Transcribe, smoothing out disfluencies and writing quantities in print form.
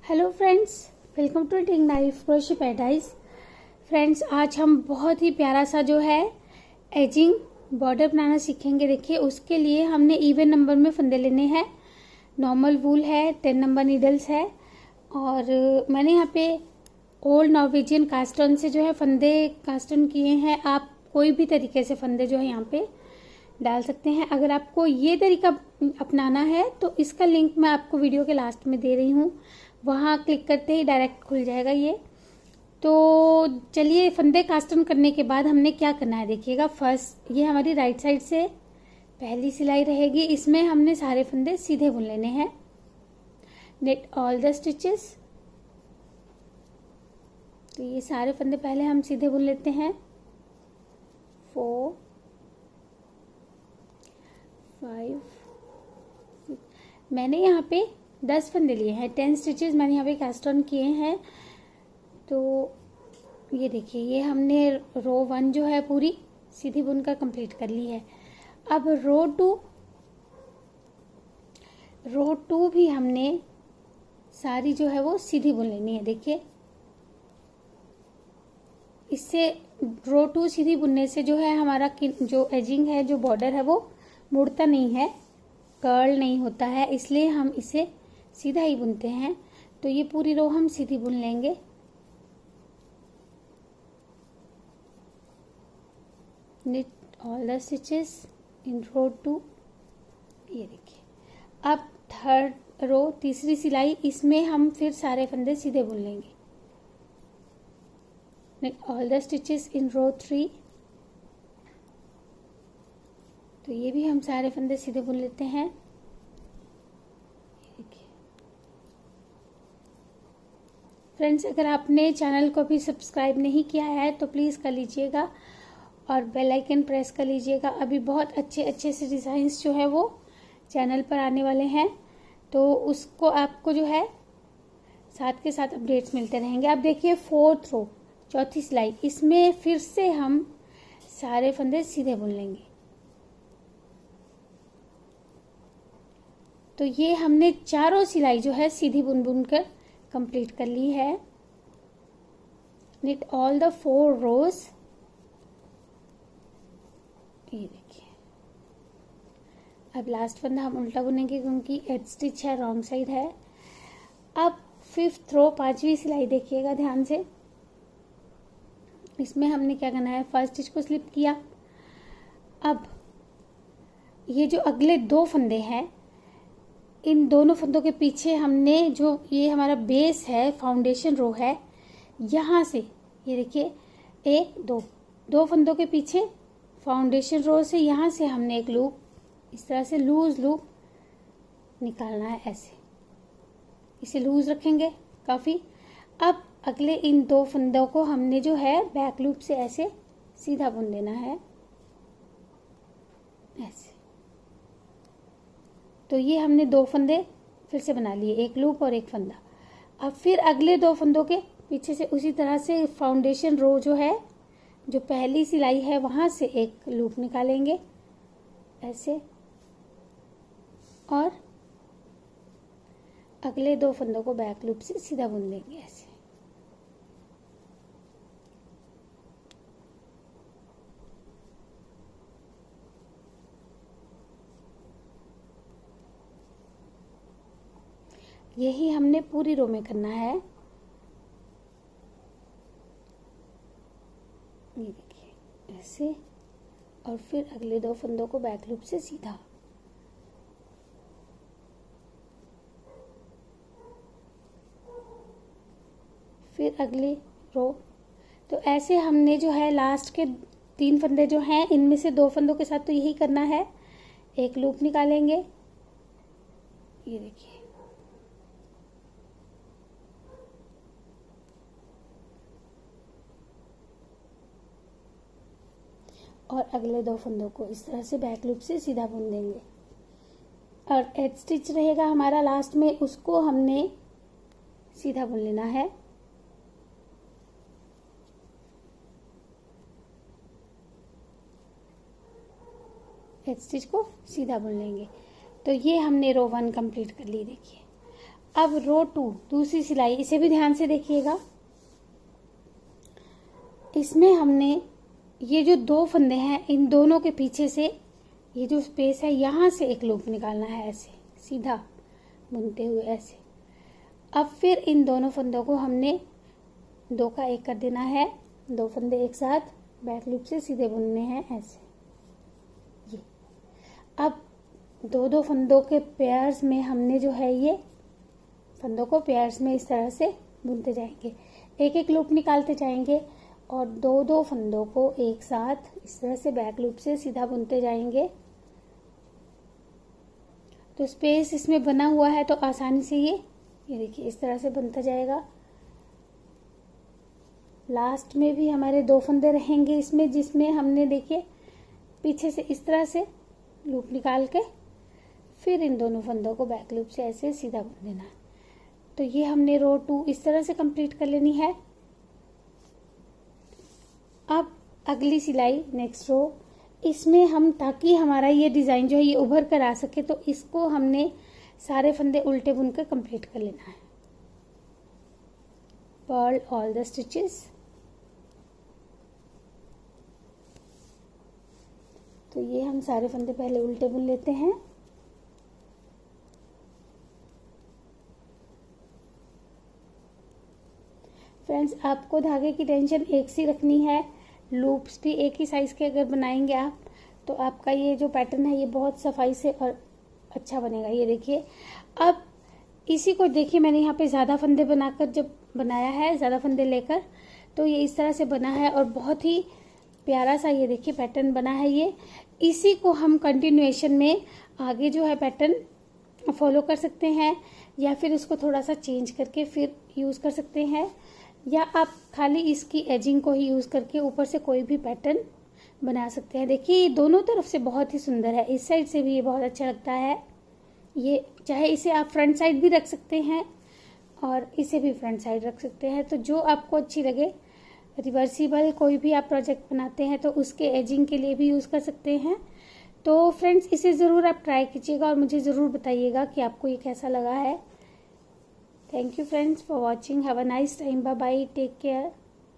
Hello friends, welcome to टिंग knife crochet paradise. Friends, आज हम बहुत ही प्यारा सा जो है एजिंग बॉर्डर बनाना सीखेंगे। देखिए, उसके लिए हमने इवन नंबर में फंदे लेने हैं। नॉर्मल वूल है, 10 नंबर नीडल्स है और मैंने यहाँ पे ओल्ड नॉर्वेजियन कास्टन से जो है फंदे कास्टन किए हैं। आप कोई भी तरीके से फंदे जो है यहाँ पे डाल सकते हैं। अगर आपको ये तरीका अपनाना है तो इसका लिंक मैं आपको वीडियो के लास्ट में दे रही हूँ, वहाँ क्लिक करते ही डायरेक्ट खुल जाएगा ये। तो चलिए, फंदे कास्टन करने के बाद हमने क्या करना है देखिएगा। फर्स्ट, ये हमारी राइट साइड से पहली सिलाई रहेगी। इसमें हमने सारे फंदे सीधे बुन लेने हैं। Net all the stitches. तो ये सारे फंदे पहले हम सीधे बुन लेते हैं। 4 5 6। मैंने यहाँ पे 10 फंदे लिए हैं। 10 स्टिचेस मैंने यहाँ पे कास्ट ऑन किए हैं। तो ये देखिए, ये हमने रो 1 जो है पूरी सीधी बुनकर कंप्लीट कर ली है। अब रो 2 भी हमने सारी जो है वो सीधी बुन लेनी है। देखिए, इससे रो 2 सीधी बुनने से जो है हमारा जो एजिंग है, जो बॉर्डर है, वो मुड़ता नहीं है, कर्ल नहीं होता है, इसलिए हम इसे सीधा ही बुनते हैं। तो ये पूरी रो हम सीधी बुन लेंगे। knit all the stitches in row 2। ये देखिए, अब थर्ड रो, तीसरी सिलाई, इसमें हम फिर सारे फंदे सीधे बुन लेंगे। knit all the stitches in row 3। तो ये भी हम सारे फंदे सीधे बुन लेते हैं। फ्रेंड्स, अगर आपने चैनल को भी सब्सक्राइब नहीं किया है तो प्लीज़ कर लीजिएगा और बेल आइकन प्रेस कर लीजिएगा। अभी बहुत अच्छे अच्छे से डिज़ाइंस जो है वो चैनल पर आने वाले हैं, तो उसको आपको जो है साथ के साथ अपडेट्स मिलते रहेंगे। अब देखिए, 4th रो, चौथी सिलाई, इसमें फिर से हम सारे फंदे सीधे बुन लेंगे। तो ये हमने चारों सिलाई जो है सीधी बुन बुन कर कंप्लीट कर ली है। knit all the 4 rows। ये देखिए, अब लास्ट फंदा हम उल्टा बुनेंगे क्योंकि एड स्टिच है, रॉन्ग साइड है। अब 5th रो, 5वीं सिलाई देखिएगा ध्यान से। इसमें हमने क्या करना है, फर्स्ट स्टिच को स्लिप किया। अब ये जो अगले 2 फंदे हैं, इन दोनों फंदों के पीछे हमने जो ये हमारा बेस है, फाउंडेशन रो है, यहाँ से ये देखिए 1 2 फंदों के पीछे फाउंडेशन रो से यहाँ से हमने एक लूप, इस तरह से लूज लूप निकालना है। ऐसे इसे लूज रखेंगे काफ़ी। अब अगले इन 2 फंदों को हमने जो है बैक लूप से ऐसे सीधा बुन देना है, ऐसे। तो ये हमने 2 फंदे फिर से बना लिए, एक लूप और एक फंदा। अब फिर अगले 2 फंदों के पीछे से उसी तरह से फाउंडेशन रो जो है, जो पहली सिलाई है, वहाँ से एक लूप निकालेंगे ऐसे, और अगले 2 फंदों को बैक लूप से सीधा बुन देंगे ऐसे। यही हमने पूरी रो में करना है। ये देखिए ऐसे, और फिर अगले 2 फंदों को बैक लूप से सीधा। फिर अगली रो। तो ऐसे हमने जो है लास्ट के 3 फंदे जो हैं, इनमें से 2 फंदों के साथ तो यही करना है, एक लूप निकालेंगे। ये देखिए, और अगले 2 फंदों को इस तरह से बैक लूप से सीधा बुन देंगे। और एड स्टिच रहेगा हमारा लास्ट में, उसको हमने सीधा बुन लेना है। एड स्टिच को सीधा बुन लेंगे। तो ये हमने रो 1 कंप्लीट कर ली। देखिए, अब रो 2 दूसरी सिलाई, इसे भी ध्यान से देखिएगा। इसमें हमने ये जो 2 फंदे हैं, इन दोनों के पीछे से ये जो स्पेस है, यहाँ से एक लूप निकालना है, ऐसे सीधा बुनते हुए ऐसे। अब फिर इन दोनों फंदों को हमने 2 का 1 कर देना है, 2 फंदे एक साथ बैक लूप से सीधे बुनने हैं ऐसे। ये अब 2 फंदों के पेयर्स में हमने जो है ये फंदों को पेयर्स में इस तरह से बुनते जाएंगे, एक एक लूप निकालते जाएंगे और 2 फंदों को एक साथ इस तरह से बैक लूप से सीधा बुनते जाएंगे। तो स्पेस इसमें बना हुआ है तो आसानी से ये देखिए इस तरह से बनता जाएगा। लास्ट में भी हमारे 2 फंदे रहेंगे इसमें, जिसमें हमने देखिए पीछे से इस तरह से लूप निकाल के फिर इन दोनों फंदों को बैक लूप से ऐसे सीधा बुन देना है। तो ये हमने रो 2 इस तरह से कंप्लीट कर लेनी है। अब अगली सिलाई नेक्स्ट रो, इसमें हम ताकि हमारा ये डिज़ाइन जो है ये उभर कर आ सके, तो इसको हमने सारे फंदे उल्टे बुनकर कंप्लीट कर लेना है। Purl all the stitches. तो ये हम सारे फंदे पहले उल्टे बुन लेते हैं। फ्रेंड्स, आपको धागे की टेंशन एक सी रखनी है, लूप्स भी एक ही साइज के अगर बनाएंगे आप तो आपका ये जो पैटर्न है ये बहुत सफाई से और अच्छा बनेगा। ये देखिए, अब इसी को देखिए मैंने यहाँ पे ज़्यादा फंदे बनाकर जब बनाया है, ज़्यादा फंदे लेकर, तो ये इस तरह से बना है और बहुत ही प्यारा सा ये देखिए पैटर्न बना है ये। इसी को हम कंटिन्यूएशन में आगे जो है पैटर्न फॉलो कर सकते हैं या फिर उसको थोड़ा सा चेंज करके फिर यूज़ कर सकते हैं, या आप खाली इसकी एजिंग को ही यूज़ करके ऊपर से कोई भी पैटर्न बना सकते हैं। देखिए ये दोनों तरफ से बहुत ही सुंदर है, इस साइड से भी ये बहुत अच्छा लगता है। ये चाहे इसे आप फ्रंट साइड भी रख सकते हैं और इसे भी फ्रंट साइड रख सकते हैं, तो जो आपको अच्छी लगे। रिवर्सिबल कोई भी आप प्रोजेक्ट बनाते हैं तो उसके एजिंग के लिए भी यूज़ कर सकते हैं। तो फ्रेंड्स, इसे ज़रूर आप ट्राई कीजिएगा और मुझे ज़रूर बताइएगा कि आपको ये कैसा लगा है। Thank you friends for watching. Have a nice time. Bye bye. Take care.